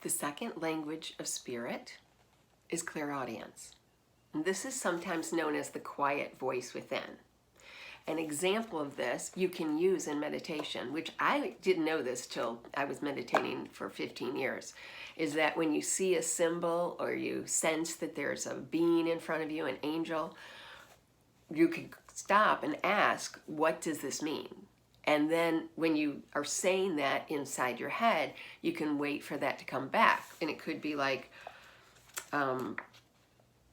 The second language of spirit is clairaudience. And this is sometimes known as the quiet voice within. An example of this you can use in meditation, which I didn't know this till I was meditating for 15 years, is that when you see a symbol or you sense that there's a being in front of you, an angel, you can stop and ask, what does this mean? And then when you are saying that inside your head, you can wait for that to come back. And it could be like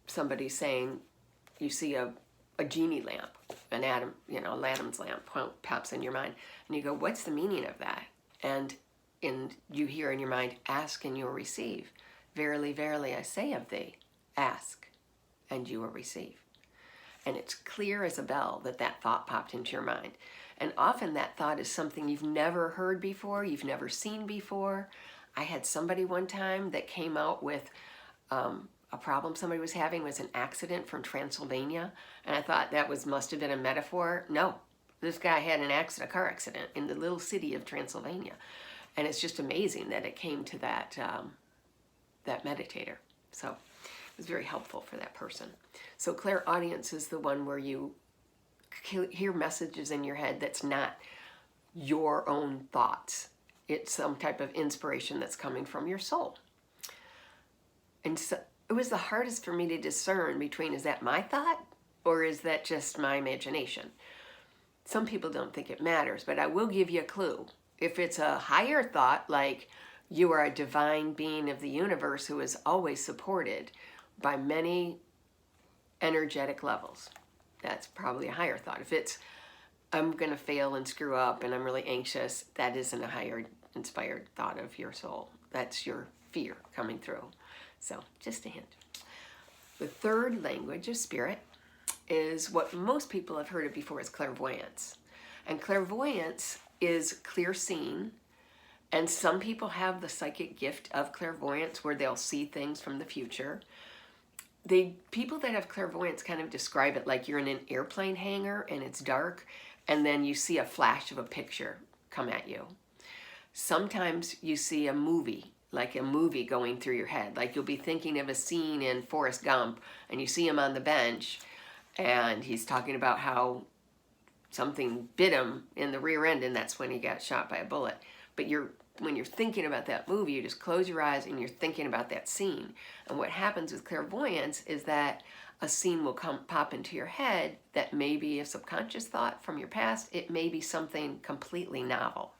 somebody saying, you see a genie lamp, an Adam, Aladdin's lamp pops in your mind. And you go, what's the meaning of that? And you hear in your mind, ask and you'll receive. Verily, verily, I say of thee, ask and you will receive. And it's clear as a bell that that thought popped into your mind. And often that thought is something you've never heard before, you've never seen before. I had somebody one time that came out with a problem somebody was having was an accident from Transylvania. And I thought that must have been a metaphor. No, this guy had a car accident in the little city of Transylvania. And it's just amazing that it came to that meditator. So it was very helpful for that person. So clairaudience is the one where you hear messages in your head that's not your own thoughts. It's some type of inspiration that's coming from your soul. And so it was the hardest for me to discern between, is that my thought or is that just my imagination? Some people don't think it matters, but I will give you a clue. If it's a higher thought, like you are a divine being of the universe who is always supported by many energetic levels, that's probably a higher thought. If it's, I'm going to fail and screw up and I'm really anxious, that isn't a higher inspired thought of your soul. That's your fear coming through. So just a hint. The third language of spirit is what most people have heard of before, is clairvoyance. And clairvoyance is clear seeing. And some people have the psychic gift of clairvoyance where they'll see things from the future. People that have clairvoyance kind of describe it like you're in an airplane hangar and it's dark and then you see a flash of a picture come at you. Sometimes you see a movie, like a movie going through your head. Like you'll be thinking of a scene in Forrest Gump and you see him on the bench and he's talking about how something bit him in the rear end and that's when he got shot by a bullet. But when you're thinking about that movie, you just close your eyes and you're thinking about that scene. And what happens with clairvoyance is that a scene will pop into your head that may be a subconscious thought from your past. It may be something completely novel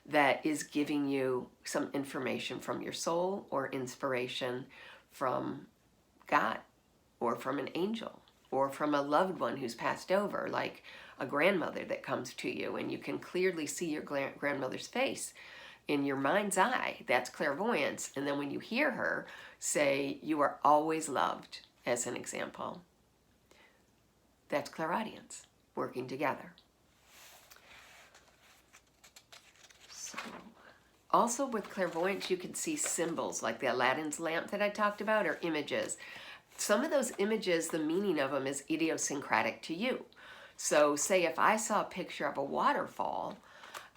that is giving you some information from your soul or inspiration from God or from an angel or from a loved one who's passed over, like a grandmother that comes to you and you can clearly see your grandmother's face in your mind's eye. That's clairvoyance. And then when you hear her say, you are always loved, as an example, that's clairaudience working together. So, also with clairvoyance, you can see symbols like the Aladdin's lamp that I talked about, or images. Some of those images, the meaning of them is idiosyncratic to you. So say if I saw a picture of a waterfall,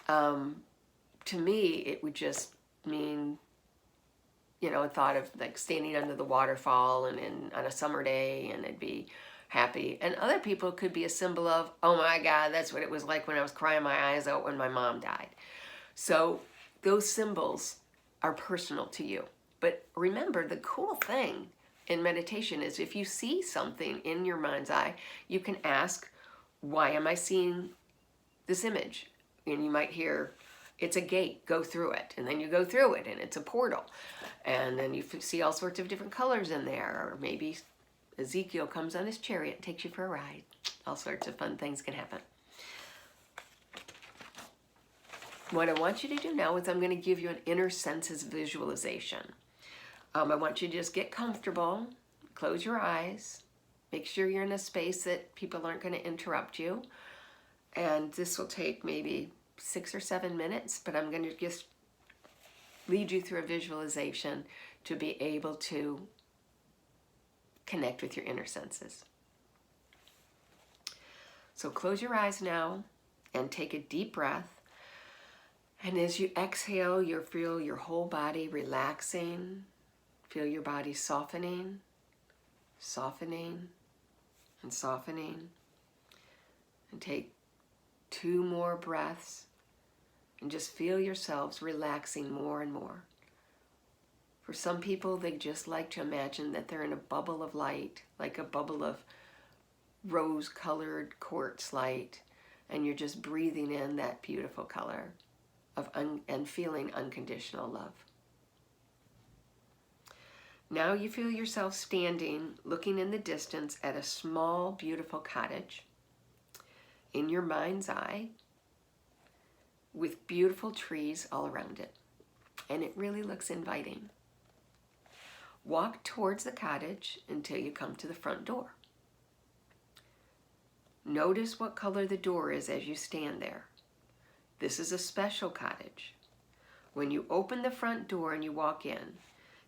to me, it would just mean, a thought of like standing under the waterfall and on a summer day and I'd be happy. And other people could be a symbol of, oh my God, that's what it was like when I was crying my eyes out when my mom died. So those symbols are personal to you. But remember, the cool thing in meditation is if you see something in your mind's eye, you can ask, why am I seeing this image? And you might hear, it's a gate, go through it. And then you go through it and it's a portal. And then you see all sorts of different colors in there. Or maybe Ezekiel comes on his chariot and takes you for a ride. All sorts of fun things can happen. What I want you to do now is I'm going to give you an inner senses visualization. I want you to just get comfortable, close your eyes, make sure you're in a space that people aren't going to interrupt you. And this will take maybe 6 or 7 minutes, but I'm going to just lead you through a visualization to be able to connect with your inner senses. So close your eyes now and take a deep breath. And as you exhale, you'll feel your whole body relaxing. Feel your body softening, softening, and softening. And take 2 more breaths and just feel yourselves relaxing more and more. For some people, they just like to imagine that they're in a bubble of light, like a bubble of rose-colored quartz light, and you're just breathing in that beautiful color and feeling unconditional love. Now you feel yourself standing, looking in the distance at a small, beautiful cottage in your mind's eye with beautiful trees all around it. And it really looks inviting. Walk towards the cottage until you come to the front door. Notice what color the door is as you stand there. This is a special cottage. When you open the front door and you walk in,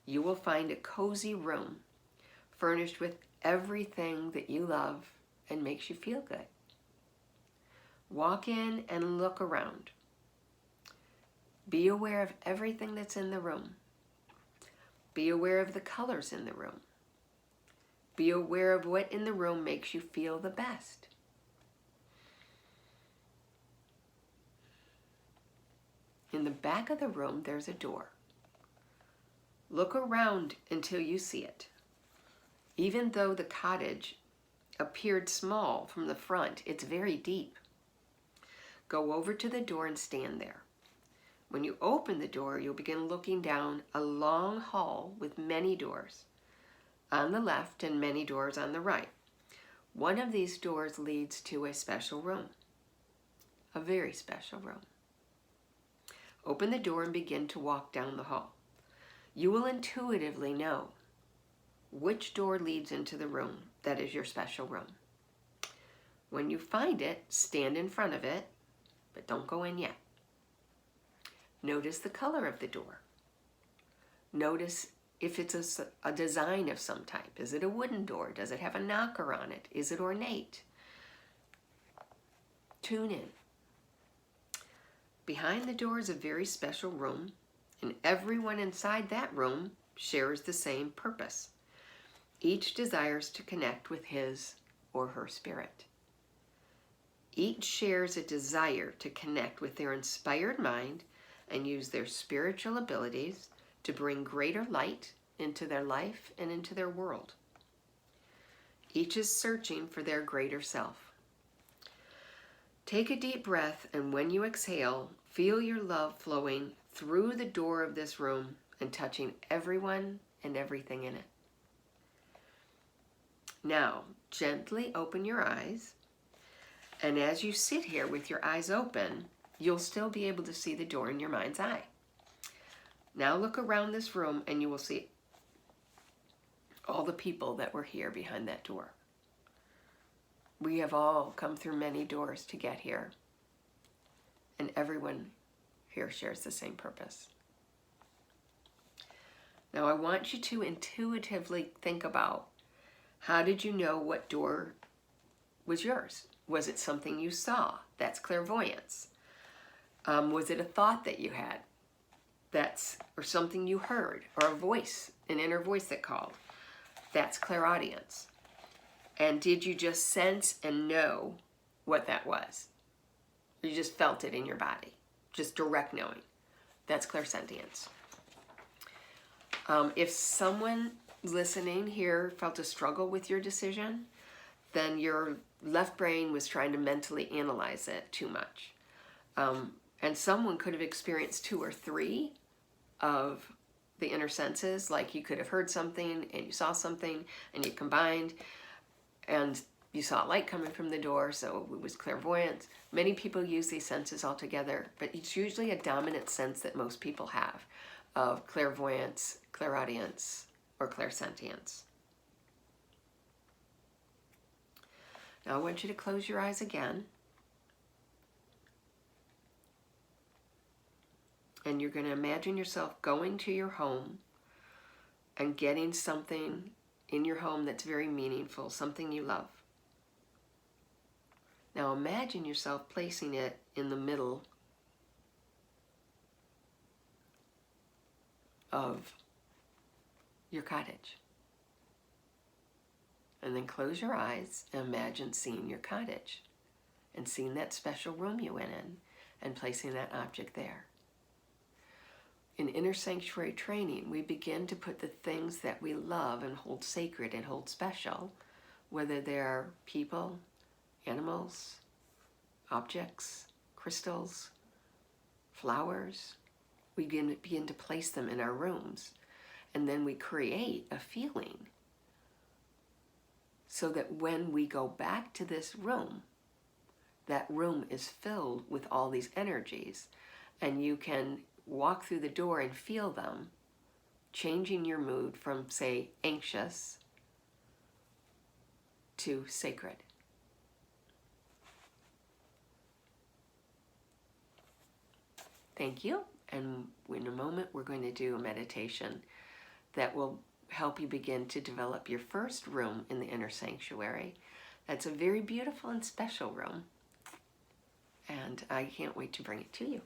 you will find a cozy room furnished with everything that you love and makes you feel good. Walk in and look around. Be aware of everything that's in the room. Be aware of the colors in the room. Be aware of what in the room makes you feel the best. In the back of the room, there's a door. Look around until you see it. Even though the cottage appeared small from the front, it's very deep. Go over to the door and stand there. When you open the door, you'll begin looking down a long hall with many doors on the left and many doors on the right. One of these doors leads to a special room, a very special room. Open the door and begin to walk down the hall. You will intuitively know which door leads into the room that is your special room. When you find it, stand in front of it, but don't go in yet. Notice the color of the door. Notice if it's a design of some type. Is it a wooden door? Does it have a knocker on it? Is it ornate? Tune in. Behind the door is a very special room, and everyone inside that room shares the same purpose. Each desires to connect with his or her spirit. Each shares a desire to connect with their inspired mind and use their spiritual abilities to bring greater light into their life and into their world. Each is searching for their greater self. Take a deep breath, and when you exhale, feel your love flowing through the door of this room and touching everyone and everything in it. Now, gently open your eyes, and as you sit here with your eyes open, you'll still be able to see the door in your mind's eye. Now look around this room and you will see all the people that were here behind that door. We have all come through many doors to get here, and everyone here shares the same purpose. Now I want you to intuitively think about, how did you know what door was yours? Was it something you saw? That's clairvoyance. Was it a thought that you had? Or something you heard, or a voice, an inner voice that called? That's clairaudience. And did you just sense and know what that was? You just felt it in your body, just direct knowing. That's clairsentience. If someone listening here felt a struggle with your decision, then your left brain was trying to mentally analyze it too much. And someone could have experienced 2 or 3 of the inner senses, like you could have heard something and you saw something and you combined and you saw light coming from the door, so it was clairvoyance. Many people use these senses all together, but it's usually a dominant sense that most people have of clairvoyance, clairaudience, or clairsentience. Now I want you to close your eyes again. And you're going to imagine yourself going to your home and getting something in your home that's very meaningful, something you love. Now imagine yourself placing it in the middle of your cottage. And then close your eyes and imagine seeing your cottage and seeing that special room you went in and placing that object there. In Inner Sanctuary training, we begin to put the things that we love and hold sacred and hold special, whether they're people, animals, objects, crystals, flowers. We begin to place them in our rooms, and then we create a feeling so that when we go back to this room, that room is filled with all these energies, and you can walk through the door and feel them, changing your mood from, say, anxious to sacred. Thank you. And in a moment, we're going to do a meditation that will help you begin to develop your first room in the inner sanctuary. That's a very beautiful and special room. And I can't wait to bring it to you.